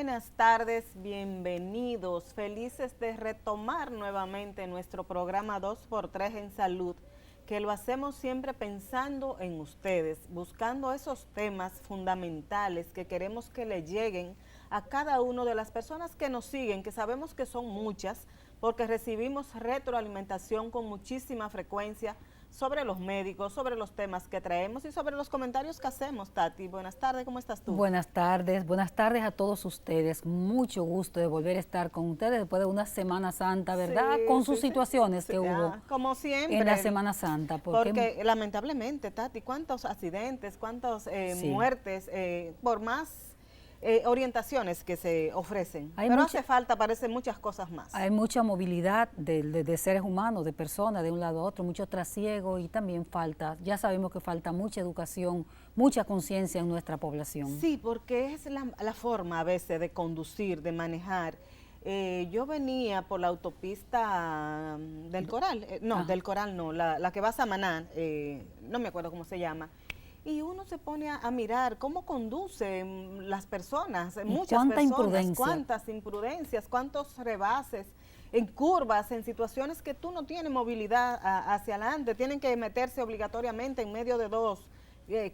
buenas tardes, bienvenidos, felices de retomar nuevamente nuestro programa 2x3 en salud, que lo hacemos siempre pensando en ustedes, buscando esos temas fundamentales que queremos que le lleguen a cada una de las personas que nos siguen, que sabemos que son muchas, porque recibimos retroalimentación con muchísima frecuencia sobre los médicos, sobre los temas que traemos y sobre los comentarios que hacemos. Tati, buenas tardes, ¿cómo estás tú? Buenas tardes a todos ustedes. Mucho gusto de volver a estar con ustedes después de una Semana Santa, ¿verdad? Sí, con sus sí, situaciones sí, que hubo como siempre, en la Semana Santa. porque lamentablemente, Tati, cuántos accidentes, cuántas sí, muertes, por más orientaciones que se ofrecen, pero mucha, hace falta, parece, muchas cosas más. Hay mucha movilidad de seres humanos, de personas de un lado a otro, mucho trasiego y también falta, ya sabemos que falta mucha educación, mucha conciencia en nuestra población. Sí, porque es la forma a veces de conducir, de manejar. Yo venía por la autopista del Coral, del Coral no, la que va a Samaná, no me acuerdo cómo se llama, y uno se pone a mirar cómo conducen las personas, muchas personas, cuántas imprudencias, cuántos rebases en curvas, en situaciones que tú no tienes movilidad hacia adelante, tienen que meterse obligatoriamente en medio de dos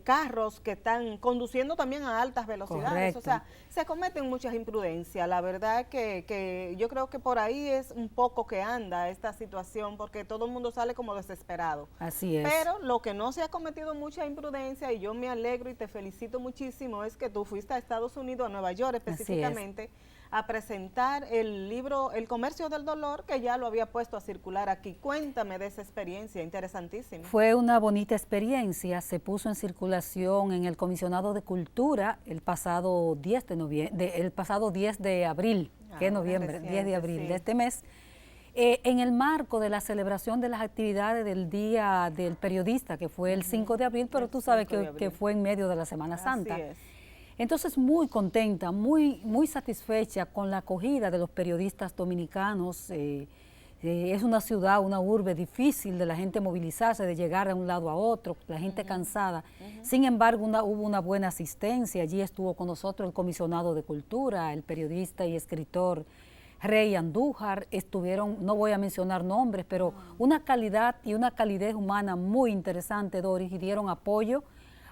carros que están conduciendo también a altas velocidades. Correcto. O sea, se cometen muchas imprudencias. La verdad que yo creo que por ahí es un poco que anda esta situación, porque todo el mundo sale como desesperado. Así es. Pero lo que no se ha cometido mucha imprudencia, y yo me alegro y te felicito muchísimo, es que tú fuiste a Estados Unidos, a Nueva York específicamente, a presentar el libro El Comercio del Dolor, que ya lo había puesto a circular aquí. Cuéntame de esa experiencia, interesantísima. Fue una bonita experiencia, se puso en circulación en el Comisionado de Cultura el pasado 10 de abril, que es noviembre, 10 de abril de este mes, en el marco de la celebración de las actividades del Día del Periodista, que fue el 5 de abril, pero tú sabes que fue en medio de la Semana Santa. Así es. Entonces, muy contenta, muy satisfecha con la acogida de los periodistas dominicanos. Es una ciudad, una urbe difícil de la gente movilizarse, de llegar de un lado a otro, la gente cansada. Sin embargo, hubo una buena asistencia. Allí estuvo con nosotros el comisionado de Cultura, el periodista y escritor Rey Andújar. Estuvieron, no voy a mencionar nombres, pero una calidad y una calidez humana muy interesante, Doris, y dieron apoyo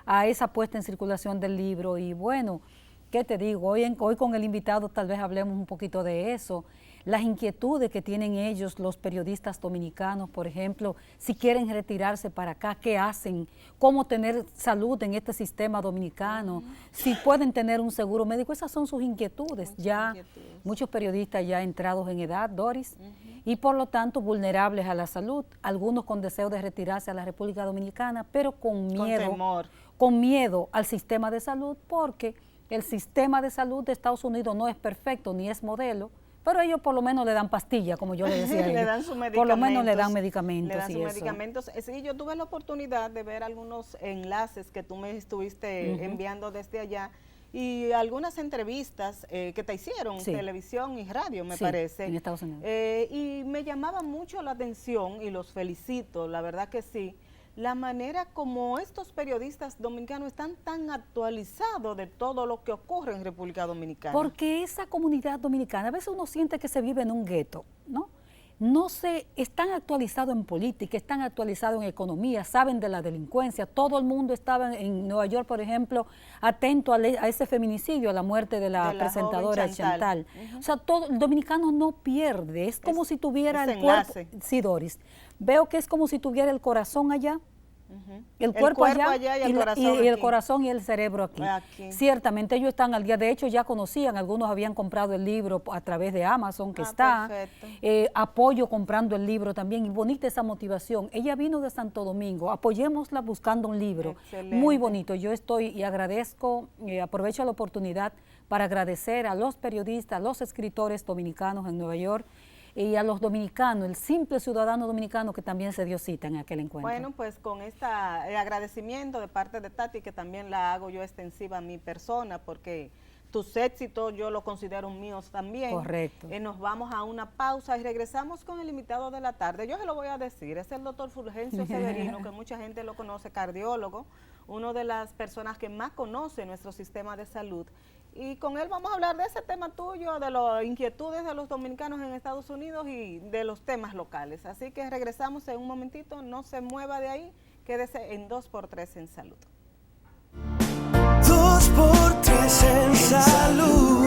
a esa puesta en circulación del libro. Y bueno, ¿qué te digo? Hoy con el invitado tal vez hablemos un poquito de eso, las inquietudes que tienen ellos, los periodistas dominicanos, por ejemplo, si quieren retirarse para acá, ¿qué hacen? ¿Cómo tener salud en este sistema dominicano? Si pueden tener un seguro médico, esas son sus inquietudes. Muchos periodistas ya entrados en edad, Doris, y por lo tanto vulnerables a la salud, algunos con deseo de retirarse a la República Dominicana, pero con miedo al sistema de salud, porque el sistema de salud de Estados Unidos no es perfecto ni es modelo, pero ellos por lo menos le dan pastillas, como yo le decía. Le dan sus medicamentos. Por lo menos le dan medicamentos. Le dan sus medicamentos. Sí, yo tuve la oportunidad de ver algunos enlaces que tú me estuviste enviando desde allá y algunas entrevistas que te hicieron, televisión y radio, me parece. En Estados Unidos. Y me llamaba mucho la atención, y los felicito, la verdad que sí, la manera como estos periodistas dominicanos están tan actualizados de todo lo que ocurre en República Dominicana. Porque esa comunidad dominicana, a veces uno siente que se vive en un gueto, ¿no? Están actualizados en política, están actualizados en economía, saben de la delincuencia. Todo el mundo estaba en Nueva York, por ejemplo, atento a ese feminicidio, a la muerte de la presentadora Chantal. O sea, el dominicano no pierde, es como si tuviera el cuerpo. Sí, Doris, veo que es como si tuviera el corazón allá. El cuerpo allá y el corazón y el cerebro aquí. Ciertamente ellos están al día, de hecho ya conocían, algunos habían comprado el libro a través de Amazon, que está, apoyo comprando el libro también, y bonita esa motivación. Ella vino de Santo Domingo, apoyémosla buscando un libro. Excelente. Muy bonito, yo estoy y agradezco, aprovecho la oportunidad para agradecer a los periodistas, a los escritores dominicanos en Nueva York, y a los dominicanos, el simple ciudadano dominicano que también se dio cita en aquel encuentro. Bueno, pues con este agradecimiento de parte de Tati, que también la hago yo extensiva a mi persona, porque tus éxitos yo los considero míos también. Correcto. Nos vamos a una pausa y regresamos con el invitado de la tarde. Yo se lo voy a decir, es el doctor Fulgencio Severino, que mucha gente lo conoce, cardiólogo, una de las personas que más conoce nuestro sistema de salud. Y con él vamos a hablar de ese tema tuyo, de las inquietudes de los dominicanos en Estados Unidos y de los temas locales. Así que regresamos en un momentito, no se mueva de ahí, quédese en 2x3 en Salud. 2x3 en Salud.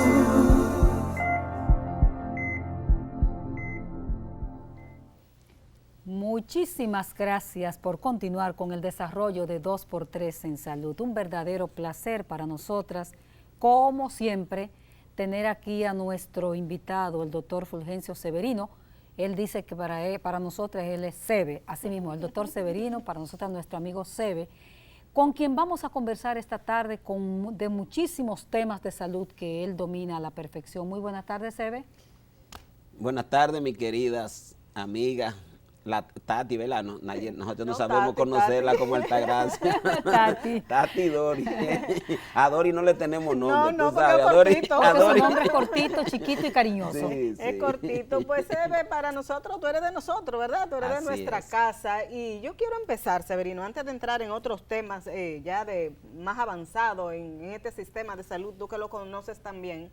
Muchísimas gracias por continuar con el desarrollo de 2x3 en Salud. Un verdadero placer para nosotras, como siempre, tener aquí a nuestro invitado, el doctor Fulgencio Severino. Él dice que para nosotras él es Sebe, así mismo, el doctor Severino, para nosotras nuestro amigo Sebe, con quien vamos a conversar esta tarde de muchísimos temas de salud que él domina a la perfección. Muy buenas tardes, Sebe. Buenas tardes, mis queridas amigas. La Tati, ¿verdad? Nosotros no sabemos Tati, conocerla Tati. como Altagracia. Tati. Tati Dori. A Dori no le tenemos nombre, No, tú porque sabes. es cortito. Porque su Dori. nombre es cortito, chiquito y cariñoso. Sí, Es cortito, pues Sebe, para nosotros, tú eres de nosotros, ¿verdad? Tú eres de Así nuestra es. casa. Y yo quiero empezar, Severino, antes de entrar en otros temas ya de más avanzado en este sistema de salud, tú que lo conoces también.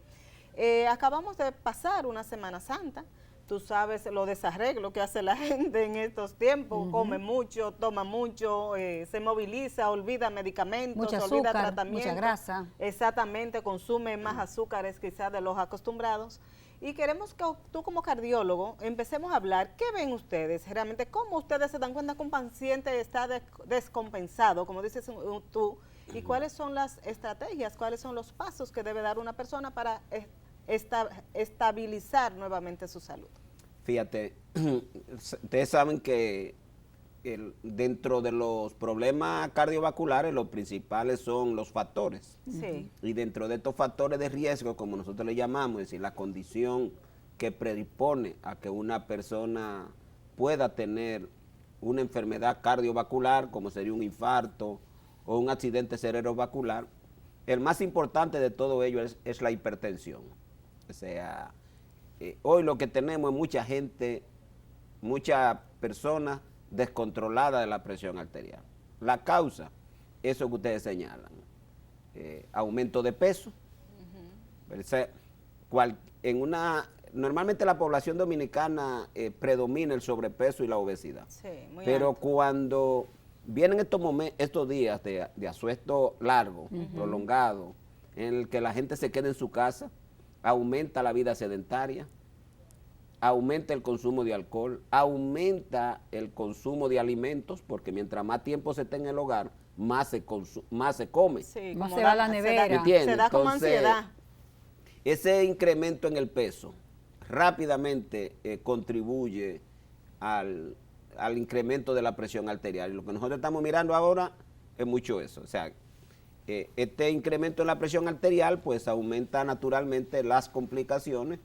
Acabamos de pasar una Semana Santa. Tú sabes lo desarreglo que hace la gente en estos tiempos, come mucho, toma mucho, se moviliza, olvida medicamentos, Mucho olvida azúcar, tratamientos. mucha grasa. Exactamente, consume más azúcares quizás de los acostumbrados. Y queremos que tú como cardiólogo empecemos a hablar, ¿qué ven ustedes realmente? ¿Cómo ustedes se dan cuenta que un paciente está descompensado, como dices tú? ¿Y cuáles son las estrategias, cuáles son los pasos que debe dar una persona para estabilizar nuevamente su salud? Fíjate, ustedes saben que dentro de los problemas cardiovasculares los principales son los factores. Sí. Y dentro de estos factores de riesgo, como nosotros le llamamos, es decir, la condición que predispone a que una persona pueda tener una enfermedad cardiovascular, como sería un infarto o un accidente cerebrovascular, el más importante de todo ello es la hipertensión. O sea, hoy lo que tenemos es mucha gente, muchas personas descontroladas de la presión arterial. La causa, eso que ustedes señalan, aumento de peso. Normalmente la población dominicana predomina el sobrepeso y la obesidad. Sí, muy pero alto. cuando vienen estos días de asuesto largo, prolongado, en el que la gente se queda en su casa, aumenta la vida sedentaria, aumenta el consumo de alcohol, aumenta el consumo de alimentos, porque mientras más tiempo se esté en el hogar, más se come. Sí, Más como se va a la nevera. ¿Me entiendes? Se da como Entonces, ansiedad. Ese incremento en el peso rápidamente contribuye al incremento de la presión arterial. Y lo que nosotros estamos mirando ahora es mucho eso. O sea, este incremento en la presión arterial pues aumenta naturalmente las complicaciones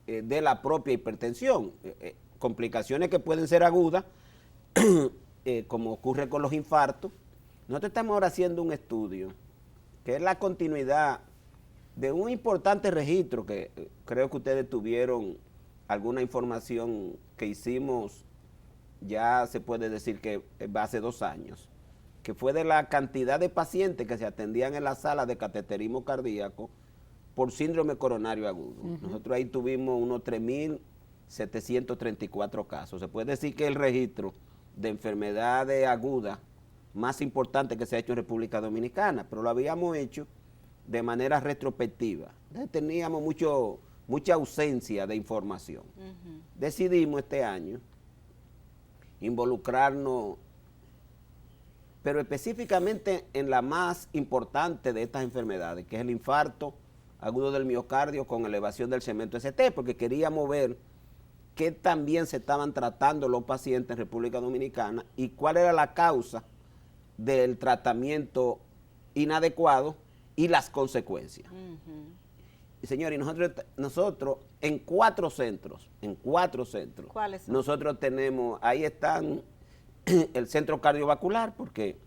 de la propia hipertensión. Complicaciones que pueden ser agudas, como ocurre con los infartos. Nosotros estamos ahora haciendo un estudio que es la continuidad de un importante registro que creo que ustedes tuvieron alguna información que hicimos, ya se puede decir que hace 2 años, que fue de la cantidad de pacientes que se atendían en la sala de cateterismo cardíaco por síndrome coronario agudo. Nosotros ahí tuvimos unos 3.734 casos. Se puede decir que el registro de enfermedades agudas más importante que se ha hecho en República Dominicana, pero lo habíamos hecho de manera retrospectiva. Entonces teníamos mucha ausencia de información. Decidimos este año involucrarnos, pero específicamente en la más importante de estas enfermedades, que es el infarto agudo del miocardio con elevación del segmento ST, porque queríamos ver qué también se estaban tratando los pacientes en República Dominicana y cuál era la causa del tratamiento inadecuado y las consecuencias. Y señores, nosotros en 4 centros, ¿Cuáles son? nosotros tenemos, ahí están el centro cardiovascular, porque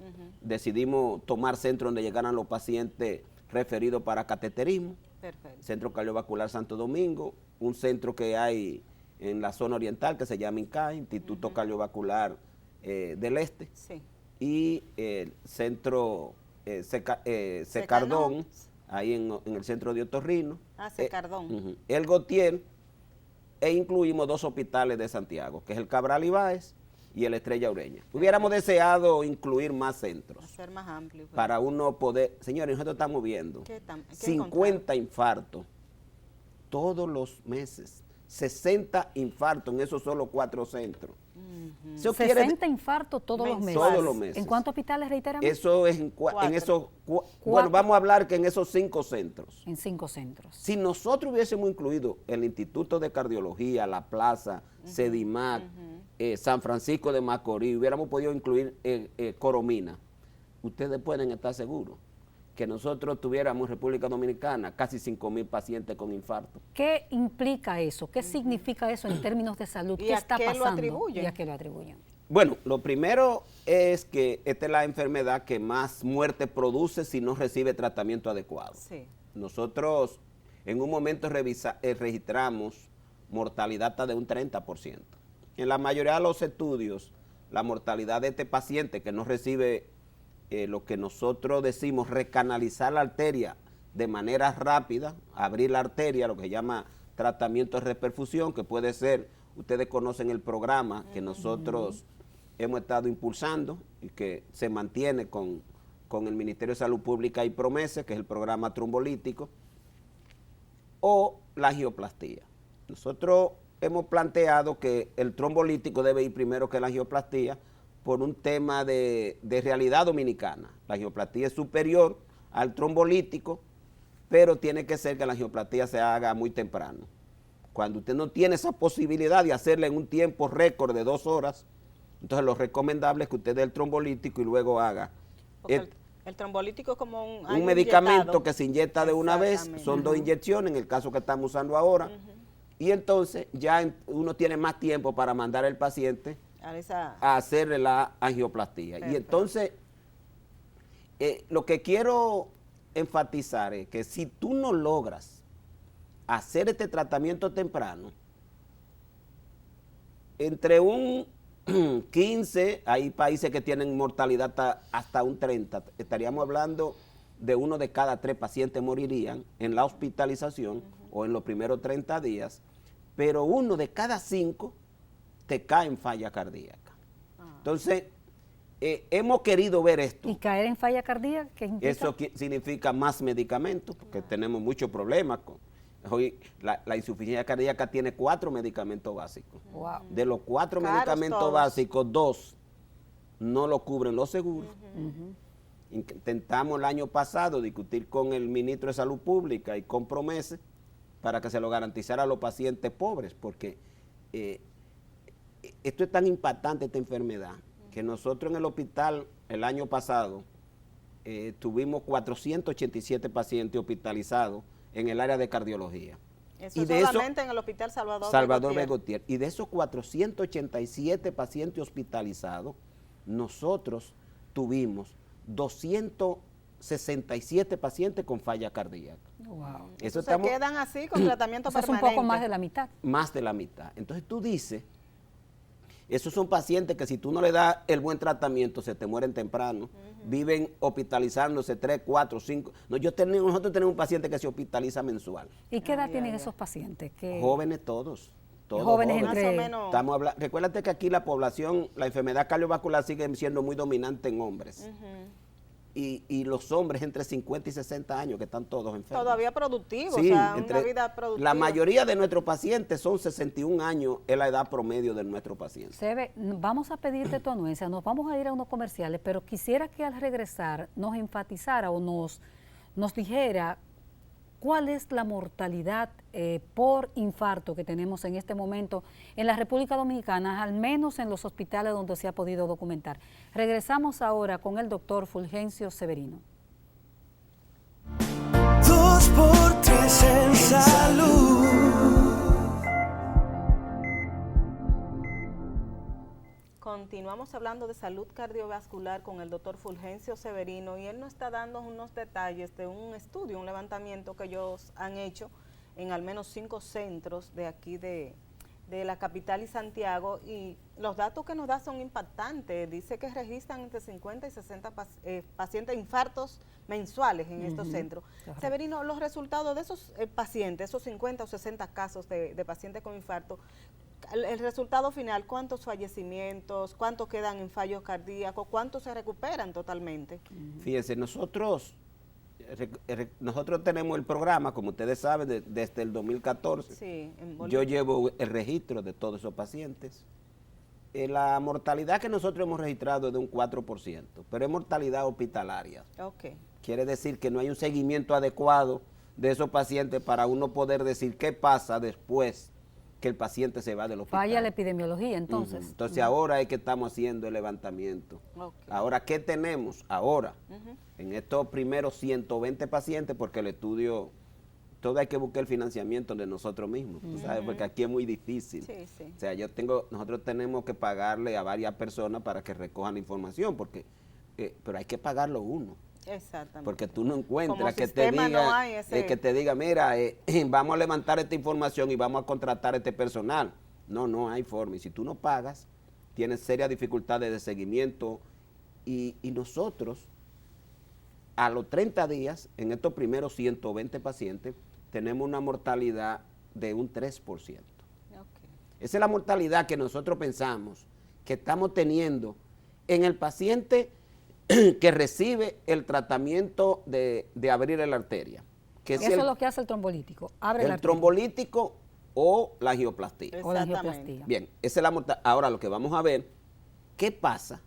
decidimos tomar centro donde llegaran los pacientes referidos para cateterismo. Perfecto. Centro Cardiovascular Santo Domingo, un centro que hay en la zona oriental que se llama INCAI, Instituto Cardiovascular del Este, Sí. y el centro Secardón ahí en el centro de Otorrino. Cardón. El Gautier, e incluimos 2 hospitales de Santiago, que es el Cabral Ibáez y el Estrella Ureña. Hubiéramos deseado incluir más centros. Hacer más amplio. Para uno poder, señores, nosotros estamos viendo 50 infartos todos los meses, 60 infartos en esos solo 4 centros. 60 infartos todos los meses. Todos los meses. ¿En cuántos hospitales, reiteramos? Eso es en esos, bueno, vamos a hablar que en esos 5 centros. En 5 centros. Si nosotros hubiésemos incluido el Instituto de Cardiología, La Plaza, Sedimac, San Francisco de Macorís, hubiéramos podido incluir Coromina, ustedes pueden estar seguros que nosotros tuviéramos en República Dominicana casi 5,000 pacientes con infarto. ¿Qué implica eso? ¿Qué significa eso en términos de salud? ¿Qué está pasando? ¿Y a qué lo atribuyen? Bueno, lo primero es que esta es la enfermedad que más muerte produce si no recibe tratamiento adecuado. Sí. Nosotros en un momento registramos mortalidad hasta de un 30%. En la mayoría de los estudios, la mortalidad de este paciente que no recibe lo que nosotros decimos recanalizar la arteria de manera rápida, abrir la arteria, lo que se llama tratamiento de reperfusión, que puede ser, ustedes conocen el programa que nosotros hemos estado impulsando y que se mantiene con el Ministerio de Salud Pública y Promese, que es el programa trombolítico, o la angioplastía. Nosotros hemos planteado que el trombolítico debe ir primero que la angioplastía por un tema de realidad dominicana. La angioplastía es superior al trombolítico, pero tiene que ser que la angioplastía se haga muy temprano. Cuando usted no tiene esa posibilidad de hacerla en un tiempo récord de 2 horas, entonces lo recomendable es que usted dé el trombolítico y luego haga. El trombolítico es como un medicamento inyectado, que se inyecta de una vez, son 2 inyecciones en el caso que estamos usando ahora, y entonces ya uno tiene más tiempo para mandar al paciente a hacerle la angioplastía. Perfecto. Y entonces, lo que quiero enfatizar es que si tú no logras hacer este tratamiento temprano, entre un 15, hay países que tienen mortalidad hasta un 30, estaríamos hablando de 1 de cada 3 pacientes morirían en la hospitalización o en los primeros 30 días, pero 1 de cada 5 te cae en falla cardíaca. Entonces, hemos querido ver esto. ¿Y caer en falla cardíaca qué implica? Eso significa más medicamentos, porque tenemos muchos problemas. Hoy la insuficiencia cardíaca tiene 4 medicamentos básicos. Wow. De los 4 medicamentos todos. básicos, 2 no lo cubren los seguros. Intentamos el año pasado discutir con el ministro de Salud Pública y con Promese para que se lo garantizara a los pacientes pobres, porque esto es tan impactante, esta enfermedad, que nosotros en el hospital el año pasado tuvimos 487 pacientes hospitalizados en el área de cardiología. Eso y de solamente en el Hospital Salvador B. Gautier. Y de esos 487 pacientes hospitalizados, nosotros tuvimos 267 pacientes con falla cardíaca. Wow. Eso se quedan así con tratamiento permanente. Es un poco más de la mitad. Más de la mitad. Entonces tú dices, esos son pacientes que si tú no le das el buen tratamiento, se te mueren temprano, viven hospitalizándose 3, 4, 5. No, nosotros tenemos un paciente que se hospitaliza mensual. ¿Y qué edad tienen esos pacientes? Jóvenes todos. Jóvenes más o menos. Recuérdate que aquí la población, la enfermedad cardiovascular sigue siendo muy dominante en hombres. Y los hombres entre 50 y 60 años que están todos enfermos. Todavía productivos, sí, o sea, una vida productiva. La mayoría de nuestros pacientes son 61 años, es la edad promedio de nuestros pacientes. Sebe, vamos a pedirte tu anuencia, nos vamos a ir a unos comerciales, pero quisiera que al regresar nos enfatizara o nos dijera cuál es la mortalidad por infarto que tenemos en este momento en la República Dominicana, al menos en los hospitales donde se ha podido documentar. Regresamos ahora con el doctor Fulgencio Severino. 2x3 en salud. Continuamos hablando de salud cardiovascular con el doctor Fulgencio Severino y él nos está dando unos detalles de un estudio, un levantamiento que ellos han hecho en al menos 5 centros de aquí de la capital y Santiago, y los datos que nos da son impactantes. Dice que registran entre 50 y 60 pacientes infartos mensuales en estos centros. Severino, los resultados de esos pacientes, esos 50 o 60 casos de pacientes con infarto, el resultado final, ¿cuántos fallecimientos, cuántos quedan en fallos cardíacos, cuántos se recuperan totalmente? Fíjense, nosotros tenemos el programa, como ustedes saben, desde el 2014. Sí, yo llevo el registro de todos esos pacientes. La mortalidad que nosotros hemos registrado es de un 4%, pero es mortalidad hospitalaria. Okay. Quiere decir que no hay un seguimiento adecuado de esos pacientes para uno poder decir qué pasa después que el paciente se va del hospital. Falla la epidemiología, entonces. Entonces ahora es que estamos haciendo el levantamiento. Okay. Ahora, ¿qué tenemos? Ahora, en estos primeros 120 pacientes, porque el estudio, todo hay que buscar el financiamiento de nosotros mismos, tú sabes, porque aquí es muy difícil. Sí, sí. O sea, nosotros tenemos que pagarle a varias personas para que recojan la información, porque pero hay que pagarlo uno. Exactamente. Porque tú no encuentras Como que te sistema diga, no hay que te diga, mira, vamos a levantar esta información y vamos a contratar este personal. No hay forma. Y si tú no pagas, tienes serias dificultades de seguimiento. Y nosotros, a los 30 días, en estos primeros 120 pacientes, tenemos una mortalidad de un 3%. Okay. Esa es la mortalidad que nosotros pensamos que estamos teniendo en el paciente que recibe el tratamiento de abrir la arteria. Que Eso es lo que hace el trombolítico, abre la el arteria. trombolítico o la angioplastía. O la Exactamente. angioplastía. Bien, esa es la mortalidad. Ahora lo que vamos a ver, ¿qué pasa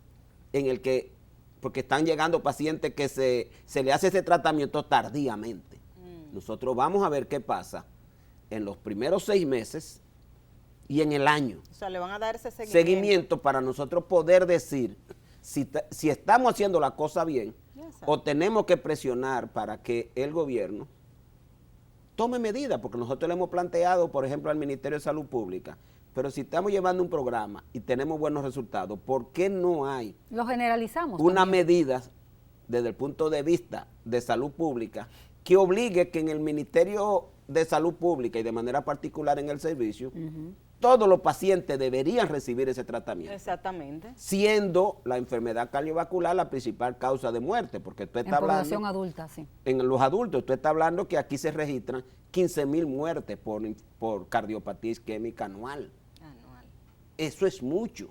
en el que, porque están llegando pacientes que se le hace ese tratamiento tardíamente? Nosotros vamos a ver qué pasa en los primeros 6 meses y en el año. O sea, le van a dar ese Seguimiento para nosotros poder decir si estamos haciendo la cosa bien. Exacto. O tenemos que presionar para que el gobierno tome medidas, porque nosotros le hemos planteado, por ejemplo, al Ministerio de Salud Pública, pero si estamos llevando un programa y tenemos buenos resultados, ¿por qué no hay Lo generalizamos. una también. medida desde el punto de vista de salud pública que obligue que en el Ministerio de Salud Pública y de manera particular en el servicio, todos los pacientes deberían recibir ese tratamiento? Exactamente. Siendo la enfermedad cardiovascular la principal causa de muerte, porque tú En estás población hablando, adulta, sí. en los adultos, tú estás hablando que aquí se registran 15,000 muertes por cardiopatía isquémica anual. Eso es mucho.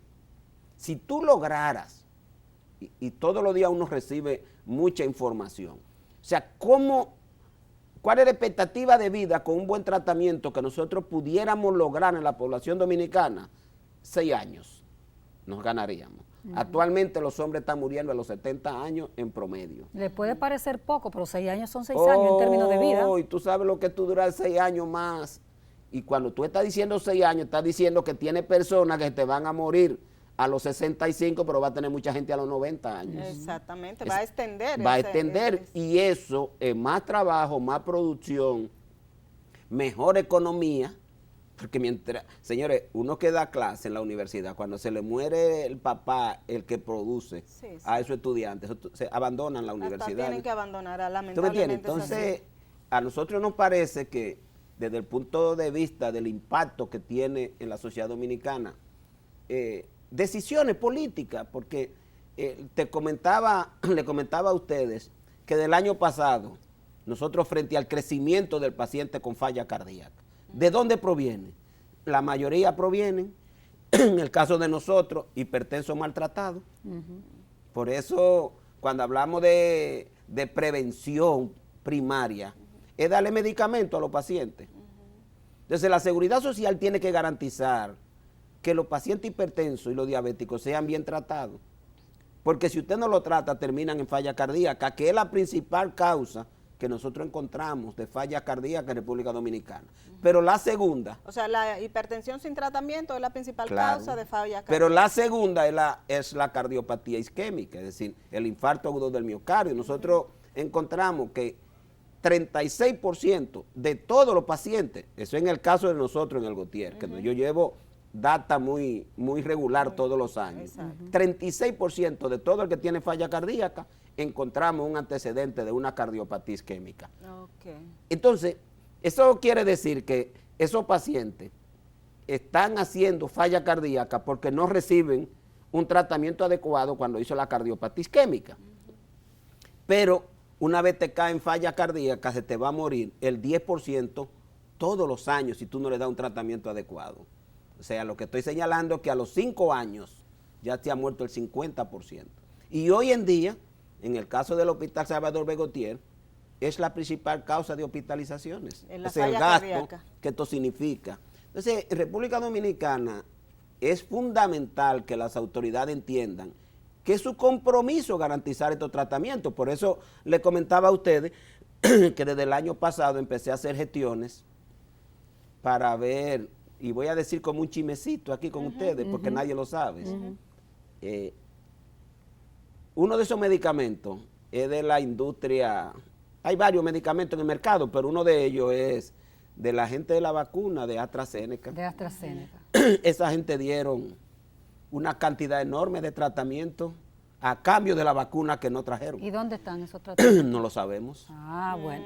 Si tú lograras, y todos los días uno recibe mucha información, o sea, ¿cuál es la expectativa de vida con un buen tratamiento que nosotros pudiéramos lograr en la población dominicana? 6 años nos ganaríamos. Actualmente los hombres están muriendo a los 70 años en promedio. Le puede parecer poco, pero 6 años son 6 años en términos de vida. Y tú sabes lo que tú duras 6 años más. Y cuando tú estás diciendo 6 años, estás diciendo que tiene personas que te van a morir a los 65, pero va a tener mucha gente a los 90 años. Exactamente, va a extender. Va a extender, y eso es más trabajo, más producción, mejor economía, porque mientras, señores, uno que da clase en la universidad, cuando se le muere el papá, el que produce a esos estudiantes, se abandonan la universidad. Tienen que abandonar, ¿Tú me lamentablemente. entiendes? Entonces, a nosotros nos parece que desde el punto de vista del impacto que tiene en la sociedad dominicana, decisiones políticas, porque le comentaba a ustedes que del año pasado, nosotros frente al crecimiento del paciente con falla cardíaca, ¿de dónde proviene? La mayoría provienen, en el caso de nosotros, hipertensos maltratados. Por eso, cuando hablamos de prevención primaria, es darle medicamento a los pacientes. Entonces, la seguridad social tiene que garantizar que los pacientes hipertensos y los diabéticos sean bien tratados. Porque si usted no lo trata, terminan en falla cardíaca, que es la principal causa que nosotros encontramos de falla cardíaca en República Dominicana. Pero la segunda... O sea, la hipertensión sin tratamiento es la principal causa de falla cardíaca. Pero la segunda es la cardiopatía isquémica, es decir, el infarto agudo del miocardio. Nosotros encontramos que 36% de todos los pacientes, eso en el caso de nosotros en el Gautier, que yo llevo data muy regular todos los años. 36% de todo el que tiene falla cardíaca encontramos un antecedente de una cardiopatía isquémica. Entonces, eso quiere decir que esos pacientes están haciendo falla cardíaca porque no reciben un tratamiento adecuado cuando hizo la cardiopatía isquémica. Pero una vez te cae en falla cardíaca, se te va a morir el 10% todos los años si tú no le das un tratamiento adecuado. O sea, lo que estoy señalando es que a los 5 años ya te ha muerto el 50%. Y hoy en día, en el caso del Hospital Salvador Begotier, es la principal causa de hospitalizaciones. En la Es el falla gasto cardíaca. que esto significa. Entonces, en República Dominicana es fundamental que las autoridades entiendan que es su compromiso garantizar estos tratamientos. Por eso le comentaba a ustedes que desde el año pasado empecé a hacer gestiones para ver, y voy a decir como un chimecito aquí con ustedes, porque nadie lo sabe. Uno de esos medicamentos es de la industria, hay varios medicamentos en el mercado, pero uno de ellos es de la gente de la vacuna de AstraZeneca. De AstraZeneca. Esa gente dieron una cantidad enorme de tratamientos a cambio de la vacuna que no trajeron. ¿Y dónde están esos tratamientos? No lo sabemos. Ah, bueno.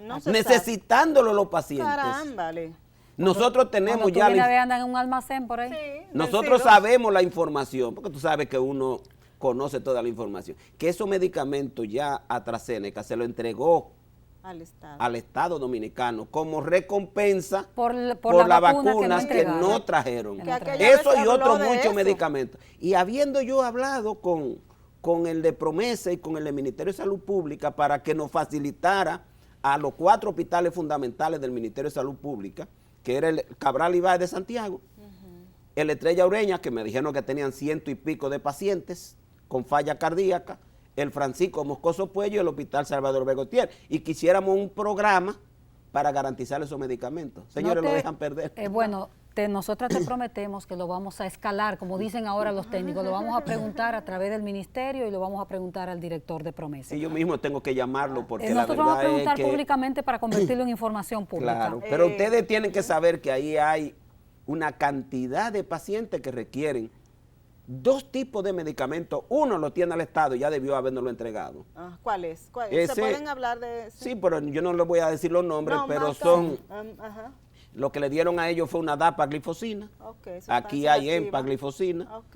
No se Necesitándolo los sabe. pacientes. Carámbale. Nosotros tenemos Cuando tú ya vienes a ver, andan en un almacén por ahí. Sí, nosotros vencidos. sabemos la información, porque tú sabes que uno conoce toda la información, que esos medicamentos ya AstraZeneca se lo entregó Al Estado Dominicano como recompensa Por por la las vacuna vacunas que entregaron. no trajeron. Que aquella Eso vez y se habló otros de muchos eso. medicamentos. Y habiendo yo hablado con el de Promesa y con el de Ministerio de Salud Pública para que nos facilitara a los 4 hospitales fundamentales del Ministerio de Salud Pública, que era el Cabral Ibáez de Santiago, el Estrella Ureña, que me dijeron que tenían 100 y pico de pacientes con falla cardíaca, el Francisco Moscoso Puello y el Hospital Salvador Begotier, y quisiéramos un programa para garantizar esos medicamentos. Señores, No lo te- dejan perder. Bueno, nosotras te prometemos que lo vamos a escalar, como dicen ahora los técnicos, lo vamos a preguntar a través del ministerio y lo vamos a preguntar al director de Promesa. Y yo mismo tengo que llamarlo porque la Nosotros vamos a verdad es preguntar que... públicamente para convertirlo en información pública. Claro, pero ustedes tienen que saber que ahí hay una cantidad de pacientes que requieren 2 tipos de medicamentos. Uno lo tiene el Estado y ya debió habernoslo entregado. ¿Cuál es? Ese- ¿Se pueden hablar de...? Sí, pero yo no les voy a decir los nombres, No, pero marca. son... Ajá. Lo que le dieron a ellos fue una DAPA-glifosina. Okay, Aquí sustancia hay activa. empaglifosina. Ok.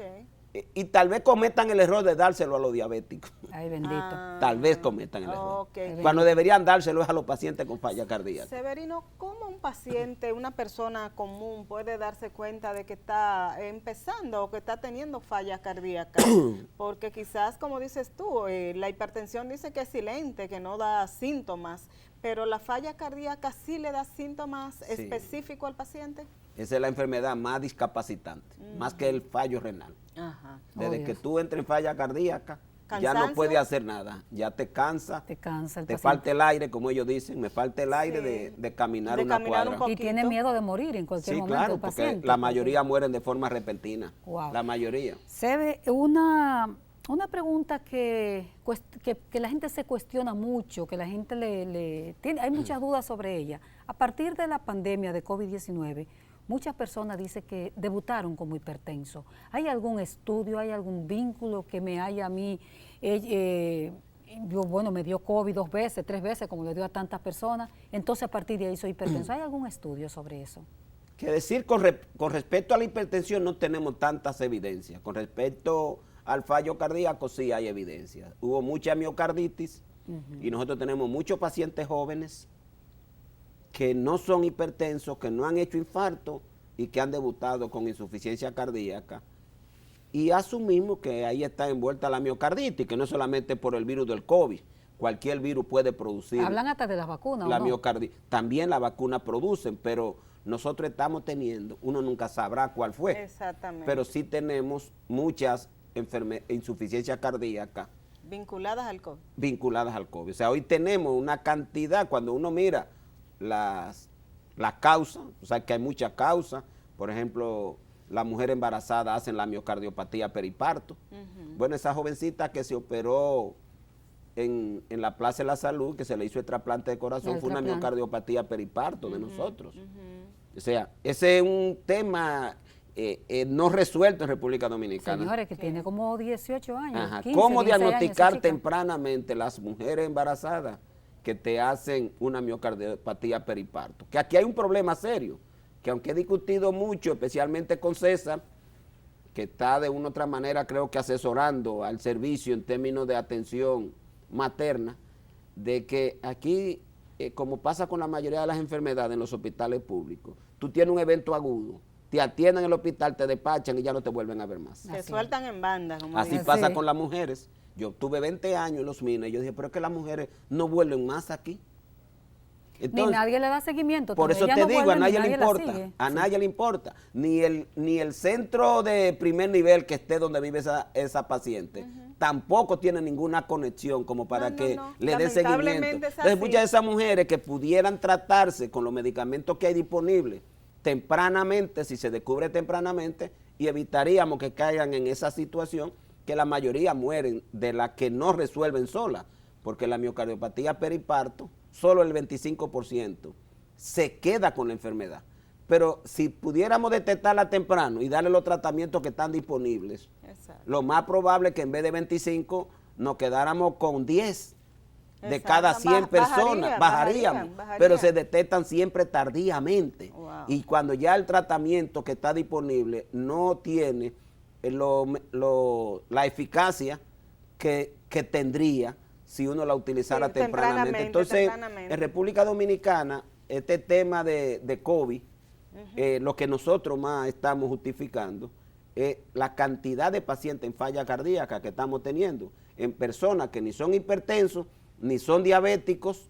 Y tal vez cometan el error de dárselo a los diabéticos. Ay, bendito. Tal vez cometan el error. Ok. Cuando deberían dárselo es a los pacientes con falla cardíaca. Severino, ¿cómo un paciente, una persona común puede darse cuenta de que está empezando o que está teniendo falla cardíaca? Porque quizás, como dices tú, la hipertensión dice que es silente, que no da síntomas, pero la falla cardíaca sí le da síntomas específicos al paciente. Esa es la enfermedad más discapacitante, más que el fallo renal. Ajá. Desde Dios. que tú entres en falla cardíaca, ya no ¿Cansancio? puedes hacer nada. Ya te cansa, Te cansa el te paciente. falta el aire, como ellos dicen, me falta el aire Sí. de caminar De una caminar un cuadra. Y tiene poquito. miedo de morir en cualquier Sí, momento claro, el porque paciente. la mayoría mueren de forma repentina. Wow. La mayoría. Se ve una pregunta que la gente se cuestiona mucho, que la gente hay muchas dudas sobre ella. A partir de la pandemia de COVID-19, muchas personas dicen que debutaron como hipertensos. ¿Hay algún estudio, hay algún vínculo que me haya a mí, me dio COVID 2 veces, 3 veces, como le dio a tantas personas, entonces a partir de ahí soy hipertenso? ¿Hay algún estudio sobre eso? Que decir con respecto a la hipertensión no tenemos tantas evidencias. Con respecto al fallo cardíaco sí hay evidencia. Hubo mucha miocarditis y nosotros tenemos muchos pacientes jóvenes que no son hipertensos, que no han hecho infarto y que han debutado con insuficiencia cardíaca. Y asumimos que ahí está envuelta la miocarditis, que no solamente por el virus del COVID, cualquier virus puede producir Hablan hasta de las vacunas, la ¿o no? miocarditis. También las vacunas producen, pero nosotros estamos teniendo, uno nunca sabrá cuál fue, Exactamente. pero sí tenemos muchas insuficiencias cardíacas Vinculadas al COVID. vinculadas al COVID. O sea, hoy tenemos una cantidad, cuando uno mira las causas, o sea, que hay muchas causas, por ejemplo, las mujeres embarazadas hacen la miocardiopatía periparto. Bueno, esa jovencita que se operó en la Plaza de la Salud, que se le hizo el trasplante de corazón, El fue una trasplante. miocardiopatía periparto de nosotros. O sea, ese es un tema no resuelto en República Dominicana. Señores, que tiene como 18 años, Ajá. 15, ¿Cómo 16 años, diagnosticar esa chica? tempranamente las mujeres embarazadas que te hacen una miocardiopatía periparto? Que aquí hay un problema serio, que aunque he discutido mucho, especialmente con César, que está de una u otra manera creo que asesorando al servicio en términos de atención materna, de que aquí, como pasa con la mayoría de las enfermedades en los hospitales públicos, tú tienes un evento agudo, te atienden en el hospital, te despachan y ya no te vuelven a ver más. Se sueltan en banda, como Así dicen. pasa con las mujeres. Yo tuve 20 años en los MINES y yo dije, pero es que las mujeres no vuelven más aquí. Ni nadie le da seguimiento. Por eso ellas te no digo, a vuelven, nadie ni le la importa, sigue. a nadie le importa. Ni el centro de primer nivel que esté donde vive esa paciente, tampoco tiene ninguna conexión como para No, que no. le dé seguimiento. Lamentablemente es Entonces así. muchas de esas mujeres que pudieran tratarse con los medicamentos que hay disponibles tempranamente, si se descubre tempranamente, y evitaríamos que caigan en esa situación que la mayoría mueren de las que no resuelven sola, porque la miocardiopatía periparto, solo el 25% se queda con la enfermedad. Pero si pudiéramos detectarla temprano y darle los tratamientos que están disponibles, Exacto. lo más probable es que en vez de 25 nos quedáramos con 10 de Exacto. cada 100 personas, bajaríamos, pero se detectan siempre tardíamente. Wow. Y cuando ya el tratamiento que está disponible no tiene la eficacia que tendría si uno la utilizara Sí, tempranamente. Entonces, tempranamente. en República Dominicana, este tema de COVID, lo que nosotros más estamos justificando es la cantidad de pacientes en falla cardíaca que estamos teniendo, en personas que ni son hipertensos, ni son diabéticos,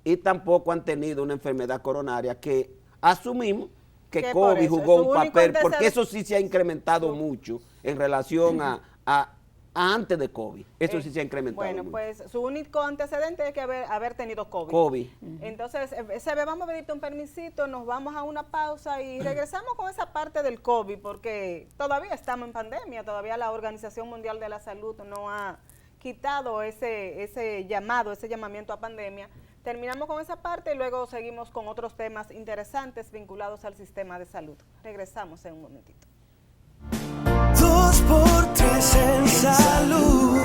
y tampoco han tenido una enfermedad coronaria que asumimos que Que por COVID eso, jugó su un único papel, porque antecedente- eso sí se ha incrementado mucho en relación a antes de COVID. Eso sí se ha incrementado Bueno, mucho. pues su único antecedente es que haber tenido COVID. COVID. Entonces, vamos a pedirte un permisito, nos vamos a una pausa y regresamos con esa parte del COVID, porque todavía estamos en pandemia, todavía la Organización Mundial de la Salud no ha quitado ese llamamiento a pandemia. Terminamos con esa parte y luego seguimos con otros temas interesantes vinculados al sistema de salud. Regresamos en un momentito. 2x3 en salud.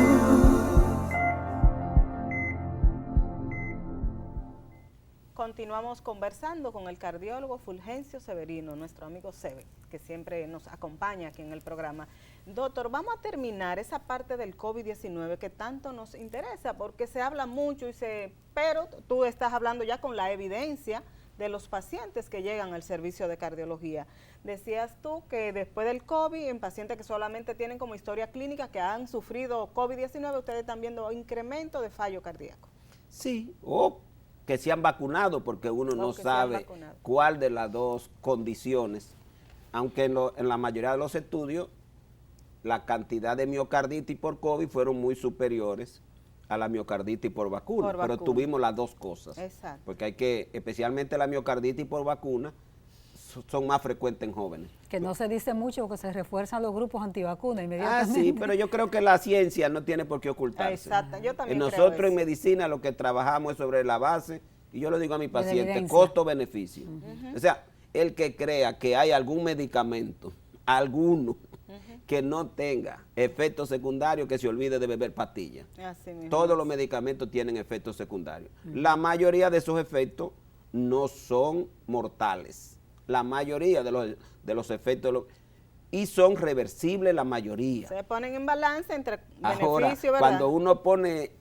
Continuamos conversando con el cardiólogo Fulgencio Severino, nuestro amigo Seve, que siempre nos acompaña aquí en el programa. Doctor, vamos a terminar esa parte del COVID-19 que tanto nos interesa, porque se habla mucho, pero tú estás hablando ya con la evidencia de los pacientes que llegan al servicio de cardiología. Decías tú que después del COVID, en pacientes que solamente tienen como historia clínica que han sufrido COVID-19, ustedes están viendo incremento de fallo cardíaco. Sí, o que se han vacunado, porque uno no sabe cuál de las dos condiciones, aunque en la mayoría de los estudios la cantidad de miocarditis por COVID fueron muy superiores a la miocarditis por vacuna, pero tuvimos las dos cosas. Exacto. Porque especialmente la miocarditis por vacuna, son más frecuentes en jóvenes. Que no se dice mucho porque se refuerzan los grupos antivacunas inmediatamente. Ah, sí, pero yo creo que la ciencia no tiene por qué ocultarse. Exacto, yo también Nosotros creo en eso. medicina lo que trabajamos es sobre la base, y yo lo digo a mi paciente, evidencia. costo-beneficio. O sea, el que crea que hay algún medicamento, alguno, que no tenga efectos secundarios, que se olvide de beber pastillas. Así mismo. Todos los medicamentos tienen efectos secundarios. La mayoría de esos efectos no son mortales. La mayoría de los efectos, y son reversibles la mayoría. Se ponen en balance entre Ahora, beneficio, ¿verdad? cuando uno pone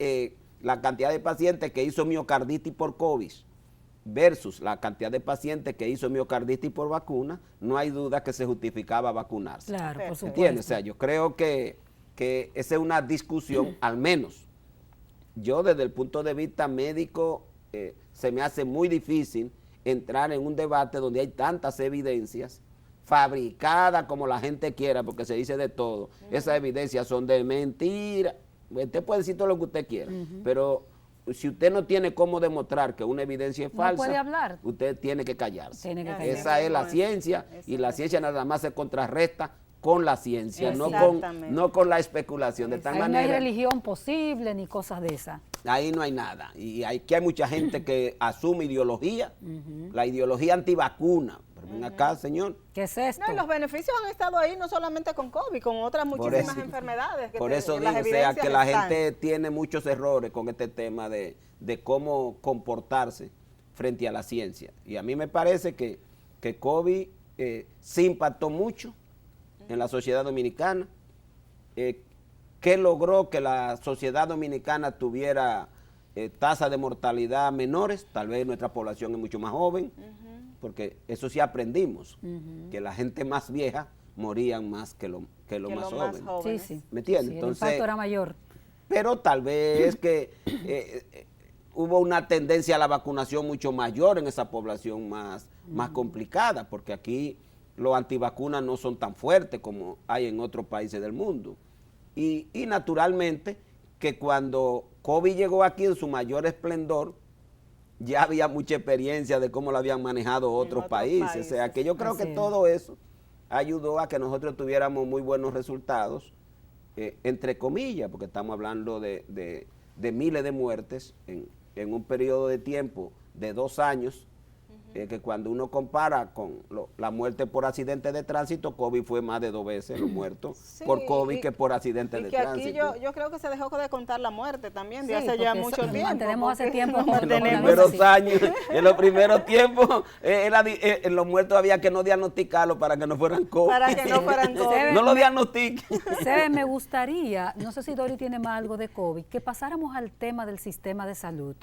la cantidad de pacientes que hizo miocarditis por COVID versus la cantidad de pacientes que hizo miocarditis por vacuna, no hay duda que se justificaba vacunarse. Claro, por Perfecto. supuesto. ¿Entiendes? O sea, yo creo que esa es una discusión, al menos yo desde el punto de vista médico, se me hace muy difícil entrar en un debate donde hay tantas evidencias fabricadas como la gente quiera, porque se dice de todo. Esas evidencias son de mentira. Usted puede decir todo lo que usted quiera, pero si usted no tiene cómo demostrar que una evidencia es No falsa, puede hablar. usted tiene que callarse. Tiene que callarse. Esa es la Bueno, ciencia, y la ciencia nada más se contrarresta con la ciencia, Exactamente. no con la especulación. De tal Ahí no hay manera, religión posible ni cosas de esas. ahí no hay nada. Y aquí hay mucha gente que asume ideología, la ideología antivacuna. Pero ven acá, señor. ¿Qué es esto? No, y los beneficios han estado ahí no solamente con COVID, con otras muchísimas eso. enfermedades. Por eso digo, las o sea, que evidencias la están. gente tiene muchos errores con este tema de cómo comportarse frente a la ciencia. Y a mí me parece que COVID sí impactó mucho en la sociedad dominicana, que logró que la sociedad dominicana tuviera tasas de mortalidad menores, tal vez nuestra población es mucho más joven, porque eso sí aprendimos, que la gente más vieja morían más que los más jóvenes. Sí. ¿Me entiendes? Sí, el Entonces, impacto era mayor. pero tal vez que hubo una tendencia a la vacunación mucho mayor en esa población más complicada, porque aquí los antivacunas no son tan fuertes como hay en otros países del mundo. Y naturalmente que cuando COVID llegó aquí en su mayor esplendor, ya había mucha experiencia de cómo lo habían manejado otros países. O sea, que yo creo que todo eso ayudó a que nosotros tuviéramos muy buenos resultados, entre comillas, porque estamos hablando de miles de muertes en un periodo de tiempo de 2 años, que cuando uno compara con la muerte por accidente de tránsito, COVID fue más de 2 veces los muertos por COVID que por accidente de tránsito. Aquí yo creo que se dejó de contar la muerte también de hace ya mucho tiempo. Mantenemos hace tiempo. En los primeros tiempos, en los muertos había que no diagnosticarlos para que no fueran COVID. Para que no fueran COVID. No lo diagnostiquen. Me gustaría, no sé si Dori tiene más algo de COVID, que pasáramos al tema del sistema de salud.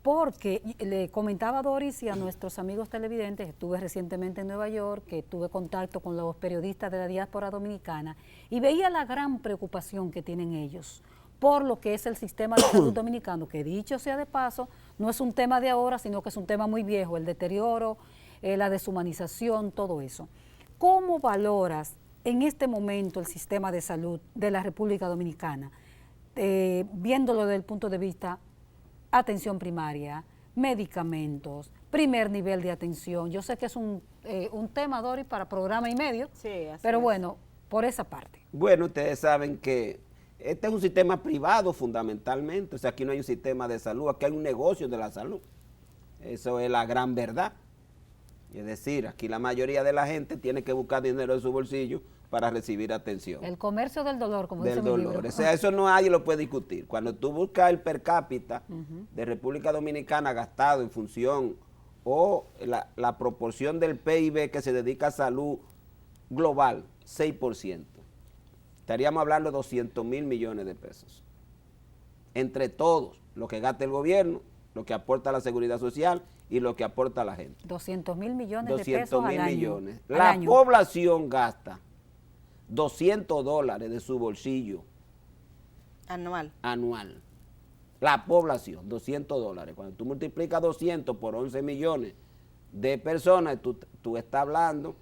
Porque le comentaba a Doris y a nuestros amigos televidentes, estuve recientemente en Nueva York, que tuve contacto con los periodistas de la diáspora dominicana y veía la gran preocupación que tienen ellos por lo que es el sistema de salud dominicano, que dicho sea de paso, no es un tema de ahora, sino que es un tema muy viejo, el deterioro, la deshumanización, todo eso. ¿Cómo valoras en este momento el sistema de salud de la República Dominicana, viéndolo desde el punto de vista atención primaria, medicamentos, primer nivel de atención? Yo sé que es un tema, Dori, para programa y medio, pero bueno, por esa parte. Bueno, ustedes saben que este es un sistema privado fundamentalmente, o sea, aquí no hay un sistema de salud, aquí hay un negocio de la salud. Eso es la gran verdad. Es decir, aquí la mayoría de la gente tiene que buscar dinero de su bolsillo para recibir atención. El comercio del dolor, como dice mi libro. O sea, eso no nadie lo puede discutir. Cuando tú buscas el per cápita de República Dominicana gastado en función o la proporción del PIB que se dedica a salud global, 6%. Estaríamos hablando de 200,000 millones de pesos. Entre todos, lo que gasta el gobierno, lo que aporta la seguridad social y lo que aporta la gente. 200,000 millones de pesos al año. Millones. La población gasta $200 de su bolsillo anual. La población, $200. Cuando tú multiplicas 200 por 11 millones de personas, tú estás hablando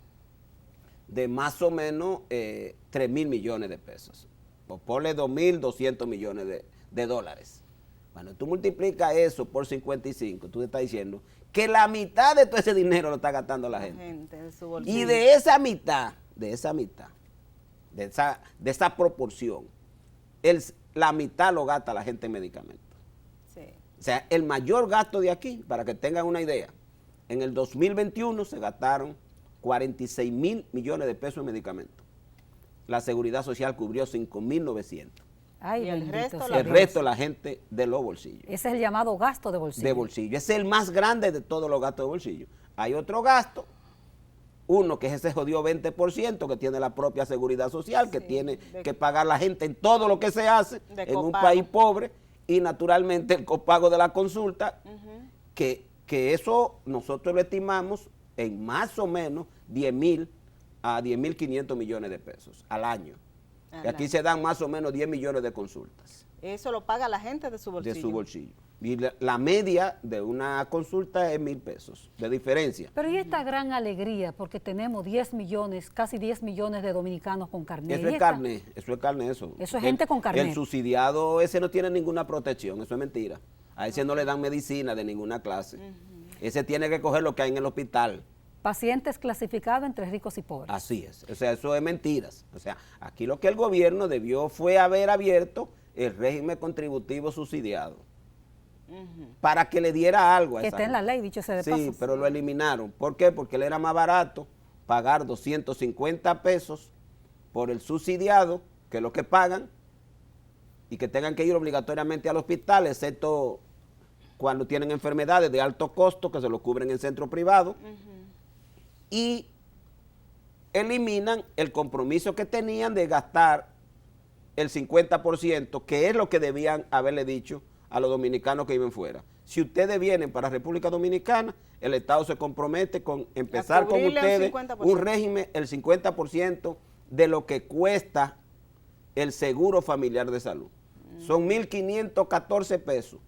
de más o menos 3,000 millones de pesos. Pues ponle 2,200 millones de dólares. Cuando tú multiplicas eso por 55, tú te estás diciendo que la mitad de todo ese dinero lo está gastando la gente. De su bolsillo. Y de esa mitad, de esa proporción, la mitad lo gasta la gente en medicamentos. Sí. O sea, el mayor gasto de aquí, para que tengan una idea, en el 2021 se gastaron 46,000 millones de pesos en medicamentos. La Seguridad Social cubrió 5,900. Ay, y el El resto la gente de los bolsillos. Ese es el llamado gasto de bolsillo. De bolsillo. Ese es el más grande de todos los gastos de bolsillo. Hay otro gasto, uno que es ese jodido 20% que tiene la propia Seguridad Social, que tiene que pagar la gente en todo lo que se hace en un país pobre, y naturalmente el copago de la consulta, que eso nosotros lo estimamos en más o menos 10,000 a 10,500 millones de pesos al año. Y aquí se dan más o menos 10 millones de consultas. Eso lo paga la gente de su bolsillo. De su bolsillo. Y la media de una consulta es 1,000 pesos de diferencia. Pero y esta gran alegría, porque tenemos 10 millones, casi 10 millones de dominicanos con carnet. Eso es carnet, eso. Eso es gente con carnet. El subsidiado ese no tiene ninguna protección, eso es mentira. A ese no le dan medicina de ninguna clase. Ese tiene que coger lo que hay en el hospital. Pacientes clasificados entre ricos y pobres. Así es, o sea, eso es mentiras. O sea, aquí lo que el gobierno debió fue haber abierto el régimen contributivo subsidiado para que le diera algo a que esa está en la gente. ley, dicho sea de paso. Sí, pero lo eliminaron. ¿Por qué? Porque le era más barato pagar 250 pesos por el subsidiado, que es lo que pagan, y que tengan que ir obligatoriamente al hospital, excepto cuando tienen enfermedades de alto costo, que se lo cubren en centro privado, y eliminan el compromiso que tenían de gastar el 50%, que es lo que debían haberle dicho a los dominicanos que viven fuera. Si ustedes vienen para República Dominicana, el Estado se compromete con empezar con ustedes un régimen, el 50% de lo que cuesta el seguro familiar de salud. Son 1.514 pesos.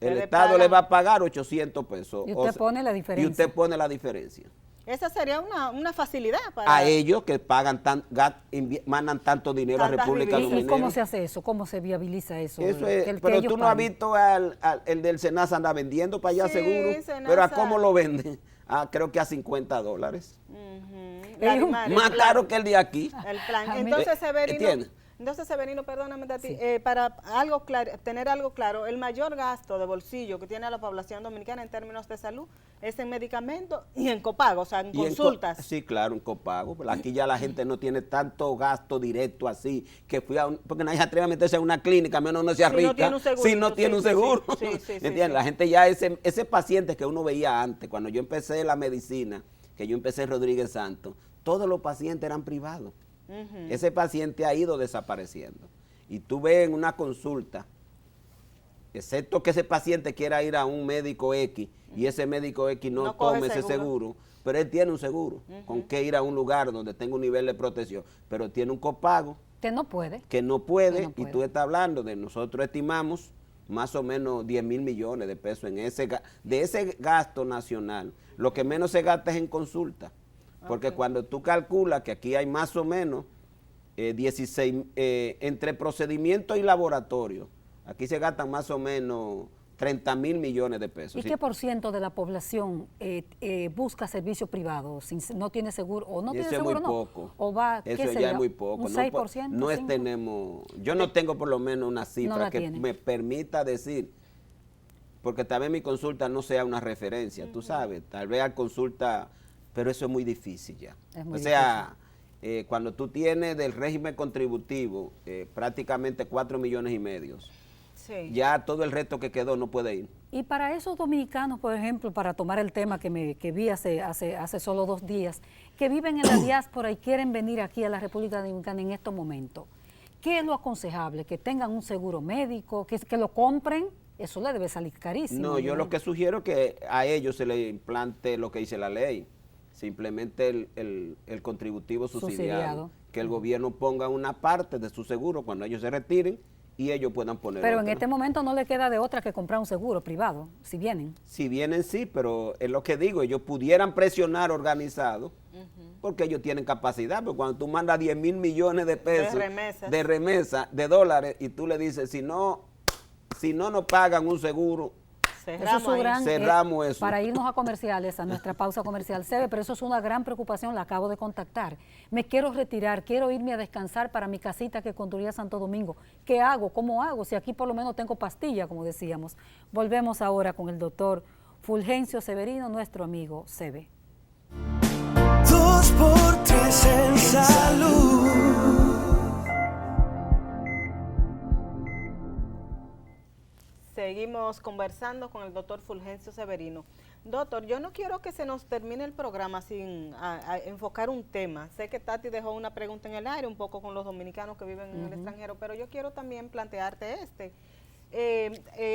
El Estado le va a pagar 800 pesos. Y usted pone la diferencia. Y usted pone la diferencia. Esa sería una facilidad para... A ellos que pagan mandan tanto dinero a República Dominicana. ¿Y cómo se hace eso? ¿Cómo se viabiliza eso? Eso es, pero tú no has visto el del Senasa anda vendiendo para allá seguro. Senasa. Pero ¿a cómo lo venden? Creo que a $50. Más caro que el de aquí. El plan. Entonces, Severino, perdóname, Tati, para tener algo claro, el mayor gasto de bolsillo que tiene la población dominicana en términos de salud es en medicamentos y en copago, o sea, en consultas. Sí, claro, en copago. Aquí ya la gente no tiene tanto gasto directo así, que porque nadie se atreve a meterse a una clínica, menos no sea rica, si no tiene un seguro. ¿Entiendes? La gente ya, ese paciente que uno veía antes, cuando yo empecé la medicina, que yo empecé en Rodríguez Santos, todos los pacientes eran privados. Ese paciente ha ido desapareciendo. Y tú ves en una consulta, excepto que ese paciente quiera ir a un médico X y ese médico X no tome ese seguro, pero él tiene un seguro con que ir a un lugar donde tenga un nivel de protección, pero tiene un copago. Que no puede. Y tú estás hablando de, nosotros estimamos más o menos 10.000 millones de pesos de ese gasto nacional. Lo que menos se gasta es en consulta. Porque cuando tú calculas que aquí hay más o menos 16, entre procedimientos y laboratorio, aquí se gastan más o menos 30.000 millones de pesos. ¿Y qué por ciento de la población busca servicio privado? No tiene seguro o no tiene seguro? Eso es muy poco. ¿O va, eso ya es muy poco. ¿Un 6%? Yo no tengo por lo menos una cifra que me permita decir, porque tal vez mi consulta no sea una referencia, tú sabes, tal vez hay consulta... Pero eso es muy difícil ya. Cuando tú tienes del régimen contributivo prácticamente 4,5 millones, ya todo el resto que quedó no puede ir. Y para esos dominicanos, por ejemplo, para tomar el tema que vi hace solo 2 días, que viven en la diáspora y quieren venir aquí a la República Dominicana en estos momentos, ¿qué es lo aconsejable? ¿Que tengan un seguro médico? ¿Que lo compren? Eso le debe salir carísimo. No, yo lo que sugiero es que a ellos se les implante lo que dice la ley. Simplemente el contributivo subsidiado, que el gobierno ponga una parte de su seguro cuando ellos se retiren y ellos puedan poner Pero otro. en este momento no le queda de otra que comprar un seguro privado, si vienen. Si vienen sí, pero es lo que digo, ellos pudieran presionar organizado, porque ellos tienen capacidad, pero cuando tú mandas 10.000 millones de pesos de remesa, de dólares, y tú le dices, si no nos pagan un seguro, cerramos eso. Para irnos a comerciales, a nuestra pausa comercial, pero eso es una gran preocupación, la acabo de contactar. Me quiero retirar, quiero irme a descansar para mi casita que construía Santo Domingo. ¿Qué hago? ¿Cómo hago? Si aquí por lo menos tengo pastilla, como decíamos. Volvemos ahora con el doctor Fulgencio Severino, nuestro amigo Sebe. 2 por 3 en salud. Seguimos conversando con el doctor Fulgencio Severino. Doctor, yo no quiero que se nos termine el programa sin enfocar un tema. Sé que Tati dejó una pregunta en el aire un poco con los dominicanos que viven en el extranjero, pero yo quiero también plantearte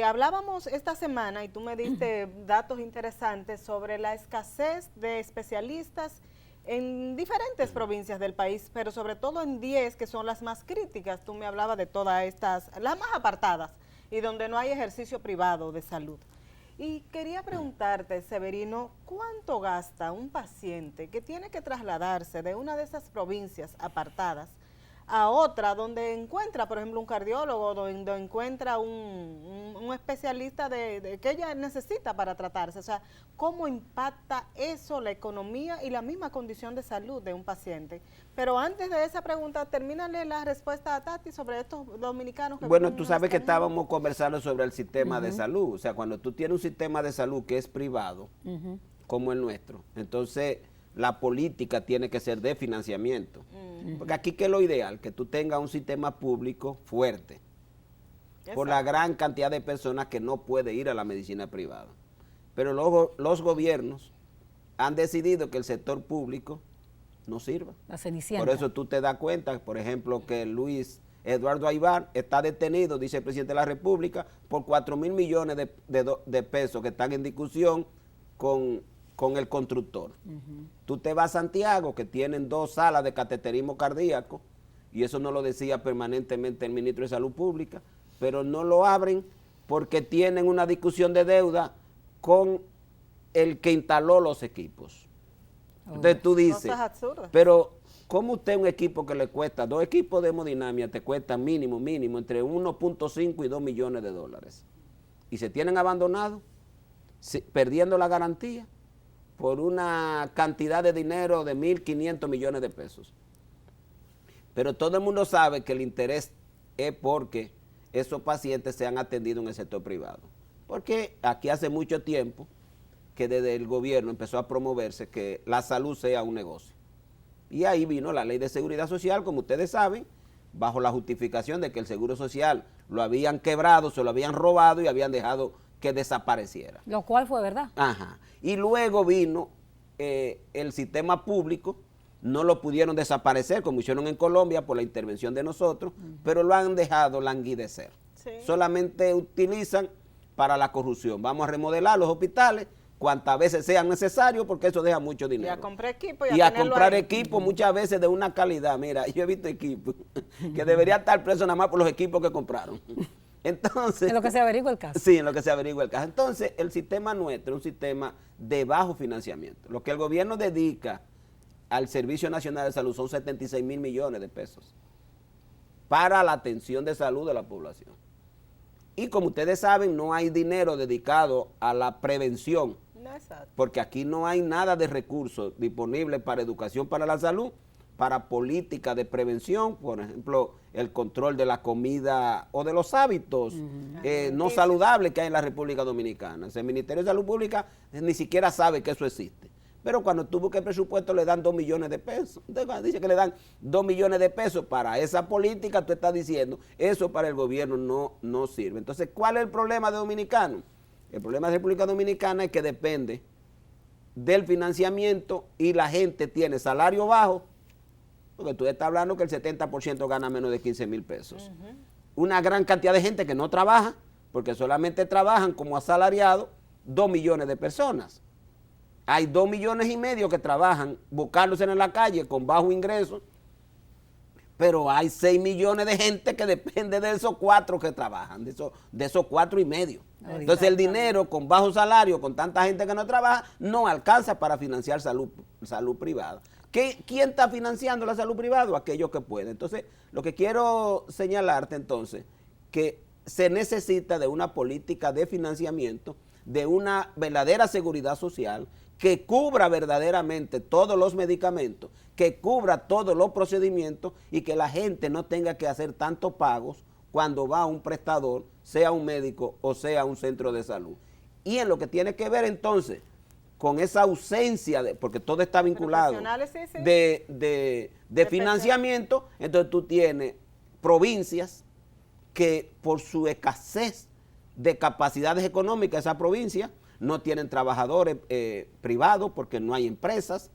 hablábamos esta semana y tú me diste datos interesantes sobre la escasez de especialistas en diferentes provincias del país, pero sobre todo en 10 que son las más críticas. Tú me hablabas de todas estas, las más apartadas, y donde no hay ejercicio privado de salud. Y quería preguntarte, Severino, ¿cuánto gasta un paciente que tiene que trasladarse de una de esas provincias apartadas a otra donde encuentra, por ejemplo, un cardiólogo, donde encuentra un especialista que ella necesita para tratarse? O sea, ¿cómo impacta eso la economía y la misma condición de salud de un paciente? Pero antes de esa pregunta, termínale la respuesta a Tati sobre estos dominicanos que... Bueno, tú sabes que estábamos conversando sobre el sistema de salud. O sea, cuando tú tienes un sistema de salud que es privado, como el nuestro, entonces la política tiene que ser de financiamiento. Porque aquí que es lo ideal, que tú tengas un sistema público fuerte. Exacto. Por la gran cantidad de personas que no pueden ir a la medicina privada. Pero los gobiernos han decidido que el sector público no sirva. La cenicienta. Por eso tú te das cuenta, por ejemplo, que Luis Eduardo Aybar, está detenido, dice el presidente de la República, por 4.000 millones de pesos que están en discusión con el constructor. Tú te vas a Santiago, que tienen 2 salas de cateterismo cardíaco, y eso no lo decía permanentemente el ministro de Salud Pública, pero no lo abren porque tienen una discusión de deuda con el que instaló los equipos. Entonces tú dices, cosas absurdas. pero ¿cómo usted un equipo que le cuesta, 2 equipos de hemodinamia te cuesta mínimo, entre 1.5 y 2 millones de dólares? Y se tienen abandonados, perdiendo la garantía por una cantidad de dinero de 1.500 millones de pesos. Pero todo el mundo sabe que el interés es porque esos pacientes sean atendidos en el sector privado. Porque aquí hace mucho tiempo que desde el gobierno empezó a promoverse que la salud sea un negocio. Y ahí vino la Ley de Seguridad Social, como ustedes saben, bajo la justificación de que el Seguro Social lo habían quebrado, se lo habían robado y habían dejado que desapareciera. Lo cual fue verdad. Ajá. Y luego vino el sistema público, no lo pudieron desaparecer como hicieron en Colombia por la intervención de nosotros, pero lo han dejado languidecer. Sí. Solamente utilizan para la corrupción. Vamos a remodelar los hospitales cuantas veces sean necesarios porque eso deja mucho dinero. Y a comprar equipo Y a tenerlo comprar ahí. equipo muchas veces de una calidad. Mira, yo he visto equipos que deberían estar presos nada más por los equipos que compraron. Entonces, En lo que se averigua el caso. sí, en lo que se averigua el caso. Entonces, el sistema nuestro es un sistema de bajo financiamiento. Lo que el gobierno dedica al Servicio Nacional de Salud son 76.000 millones de pesos para la atención de salud de la población. Y como ustedes saben, no hay dinero dedicado a la prevención, No, exacto. porque aquí no hay nada de recursos disponibles para educación para la salud, para política de prevención, por ejemplo, el control de la comida o de los hábitos no saludables que hay en la República Dominicana. El Ministerio de Salud Pública ni siquiera sabe que eso existe. Pero cuando tú buscas el presupuesto le dan 2 millones de pesos. Entonces, cuando dice que le dan 2 millones de pesos para esa política, tú estás diciendo, eso para el gobierno no sirve. Entonces, ¿cuál es el problema de Dominicano? El problema de República Dominicana es que depende del financiamiento y la gente tiene salario bajo, porque tú estás hablando que el 70% gana menos de 15.000 pesos. Una gran cantidad de gente que no trabaja, porque solamente trabajan como asalariados 2 millones de personas. Hay 2,5 millones que trabajan buscándose en la calle con bajo ingreso, pero hay 6 millones de gente que depende de esos 4 que trabajan, de esos 4,5. Entonces el dinero con bajo salario, con tanta gente que no trabaja, no alcanza para financiar salud privada. ¿Quién está financiando la salud privada? Aquellos que pueden. Entonces, lo que quiero señalarte entonces, que se necesita de una política de financiamiento, de una verdadera seguridad social, que cubra verdaderamente todos los medicamentos, que cubra todos los procedimientos y que la gente no tenga que hacer tantos pagos cuando va a un prestador, sea un médico o sea un centro de salud. Y en lo que tiene que ver entonces con esa ausencia, porque todo está vinculado, Profesionales, sí, sí. de financiamiento, entonces tú tienes provincias que por su escasez de capacidades económicas, esa provincia no tienen trabajadores privados porque no hay empresas,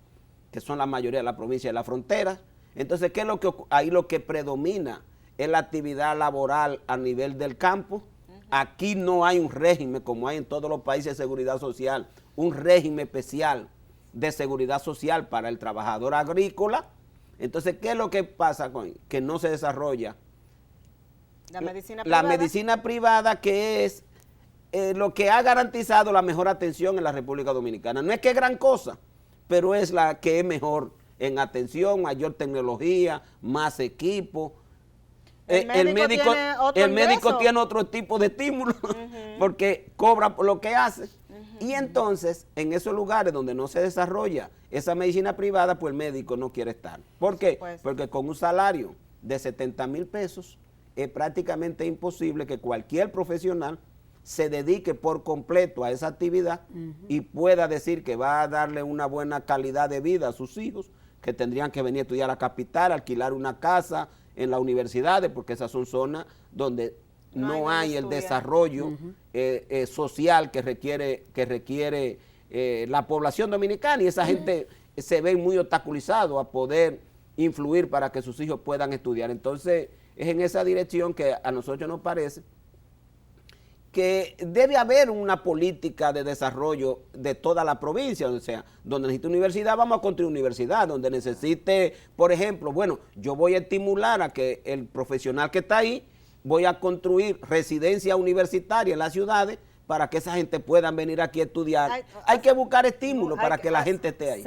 que son la mayoría de la provincia de la frontera. Entonces, ¿qué es lo que ahí lo que predomina? Es la actividad laboral a nivel del campo. Aquí no hay un régimen como hay en todos los países de seguridad social, un régimen especial de seguridad social para el trabajador agrícola. Entonces, ¿qué es lo que pasa con que no se desarrolla? La medicina La privada. medicina privada, que es lo que ha garantizado la mejor atención en la República Dominicana. No es que es gran cosa, pero es la que es mejor en atención, mayor tecnología, más equipo. El médico tiene otro tipo de estímulo porque cobra por lo que hace. Y entonces, en esos lugares donde no se desarrolla esa medicina privada, pues el médico no quiere estar. ¿Por qué? Porque con un salario de 70,000 pesos es prácticamente imposible que cualquier profesional se dedique por completo a esa actividad y pueda decir que va a darle una buena calidad de vida a sus hijos, que tendrían que venir a estudiar a la capital, alquilar una casa en las universidades, porque esas son zonas donde no hay el desarrollo social que requiere la población dominicana, y esa gente se ve muy obstaculizado a poder influir para que sus hijos puedan estudiar. Entonces, es en esa dirección que a nosotros nos parece que debe haber una política de desarrollo de toda la provincia, o sea, donde necesite universidad, vamos a construir universidad, donde necesite, por ejemplo, bueno, yo voy a estimular a que el profesional que está ahí, voy a construir residencia universitaria en las ciudades para que esa gente pueda venir aquí a estudiar. Hay que buscar estímulos para que la gente esté ahí.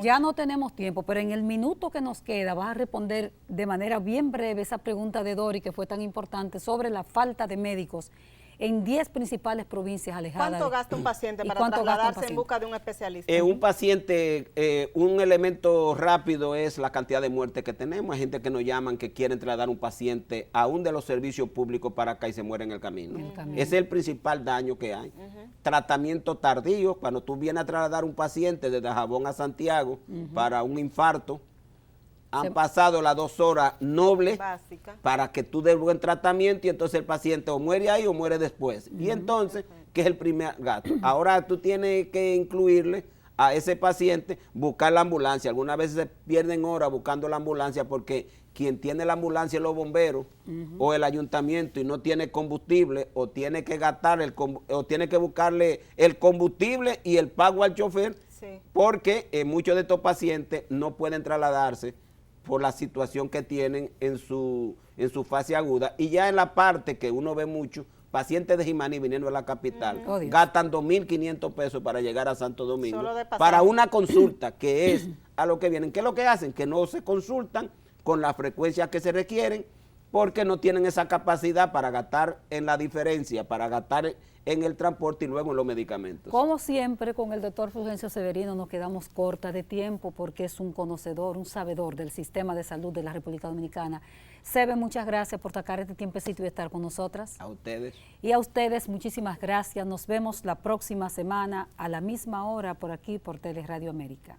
Ya no tenemos tiempo, pero en el minuto que nos queda vas a responder de manera bien breve esa pregunta de Dori que fue tan importante sobre la falta de médicos en 10 principales provincias alejadas. ¿Cuánto gasta un paciente para trasladarse en busca de un especialista? Un paciente, un elemento rápido es la cantidad de muertes que tenemos. Hay gente que nos llaman que quieren trasladar un paciente aún de los servicios públicos para acá y se muere en el camino. Ese es el principal daño que hay. Tratamiento tardío, cuando tú vienes a trasladar un paciente desde Jabón a Santiago para un infarto, han pasado las 2 horas nobles para que tú des buen tratamiento y entonces el paciente o muere ahí o muere después. Y entonces, ¿qué es el primer gasto? Ahora tú tienes que incluirle a ese paciente buscar la ambulancia. Algunas veces se pierden horas buscando la ambulancia porque quien tiene la ambulancia es los bomberos o el ayuntamiento y no tiene combustible o tiene que gastar o tiene que buscarle el combustible y el pago al chofer porque muchos de estos pacientes no pueden trasladarse por la situación que tienen en su fase aguda. Y ya en la parte que uno ve mucho, pacientes de Jimaní viniendo a la capital, gastan 2.500 pesos para llegar a Santo Domingo, para una consulta que es a lo que vienen. ¿Qué es lo que hacen? Que no se consultan con la frecuencia que se requieren, porque no tienen esa capacidad para gastar en la diferencia, para gastar en el transporte y luego en los medicamentos. Como siempre, con el doctor Fulgencio Severino nos quedamos corta de tiempo porque es un conocedor, un sabedor del sistema de salud de la República Dominicana. Sebe, muchas gracias por sacar este tiempecito y estar con nosotras. A ustedes. Y a ustedes, muchísimas gracias. Nos vemos la próxima semana a la misma hora por aquí, por Teleradio América.